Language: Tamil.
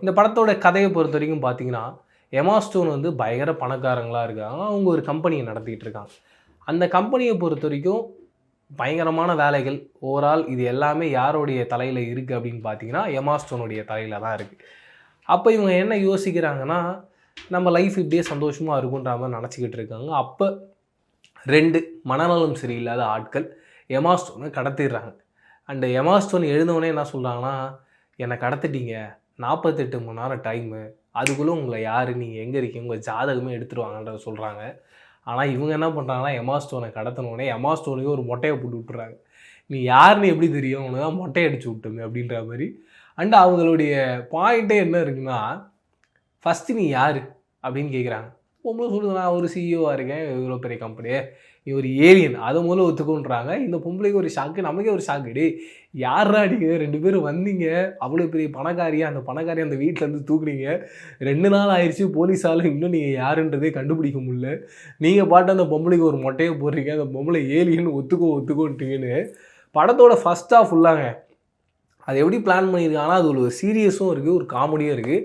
இந்த படத்தோட கதையை பொறுத்த வரைக்கும் பார்த்தீங்கன்னா, எமா ஸ்டோன் வந்து பயங்கர பணக்காரங்களா இருக்காங்க. அவங்க ஒரு கம்பெனிய நடத்திட்டு இருக்காங்க. அந்த கம்பெனிய பொறுத்தவரைக்கும் பயங்கரமான வேலைகள், ஓவரால் இது எல்லாமே யாருடைய தலையில இருக்கு அப்படின்னு பார்த்தீங்கன்னா, எமா ஸ்டோனுடைய தலையில தான் இருக்கு. அப்ப இவங்க என்ன யோசிக்கிறாங்கன்னா, நம்ம லைஃப் இப்படியே சந்தோஷமா இருக்குன்ற மாரி நெனச்சுக்கிட்டு இருக்காங்க. அப்ப 2 மனநலம் சரியில்லாத ஆட்கள் எமா ஸ்டோன கடத்திர்றாங்க. அண்ட் எமா ஸ்டோன் எழுந்தவுனே என்ன சொல்றாங்கன்னா, "என்ன கடத்திட்டீங்க. 48 மணி நேரம் டைமு. அதுக்குள்ள உங்கள யாரு? நீங்க எங்க இருக்கீங்க? உங்க ஜாதகமே எடுத்துட்டு வாங்கன்றத சொல்றாங்க." ஆனா இவங்க என்ன பண்றாங்கன்னா, எமா ஸ்டோன கடத்துனவுனே எமா ஸ்டோனுக்கு ஒரு மொட்டைய போட்டு விட்டுர்றாங்க. "நீ யாருன்னு எப்படி தெரியும்? உனக்கு தான் மொட்டை அடிச்சு விட்டோமே." அப்படின்ற மாரி. அண்ட் அவங்களுடைய பாயிண்ட்டே என்ன இருக்குன்னா, "ஃபர்ஸ்ட்டு நீ யாரு?" அப்படின்னு கேட்குறாங்க. பொம்பள சொல்லுது, "நான் ஒரு சிஇஓவா இருக்கேன். இவ்வளோ பெரிய கம்பெனி. நீ ஒரு ஏலியன். அத முதல்ல ஒத்துக்கோன்றாங்க." இந்த பொம்பளைக்கு ஒரு ஷாக்கு. நமக்கே ஒரு ஷாக்கு. "டேய் யார்றா நீங்க 2 பேரும் வந்தீங்க. அவ்வளோ பெரிய பணக்காரியா, அந்த பணக்காரியா அந்த வீட்லருந்து தூக்குனீங்க. 2 நாள் ஆயிருச்சு. போலீஸால இன்னும் நீங்க யாருன்றதே கண்டுபிடிக்க முடியல. நீங்க பாட்டு அந்த பொம்பளைக்கு ஒரு மொட்டைய போடுறீங்க. அந்த பொம்பளை ஏலியன் ஒத்துக்கோன்ட்டீங்கன்னு." படத்தோட ஃபர்ஸ்ட் ஹாஃப் ஃபுல்லாங்க. அது எப்படி பிளான் பண்ணியிருக்காங்கன்னா, அது ஒரு சீரியஸும் இருக்கு. ஒரு காமெடியும் இருக்கு.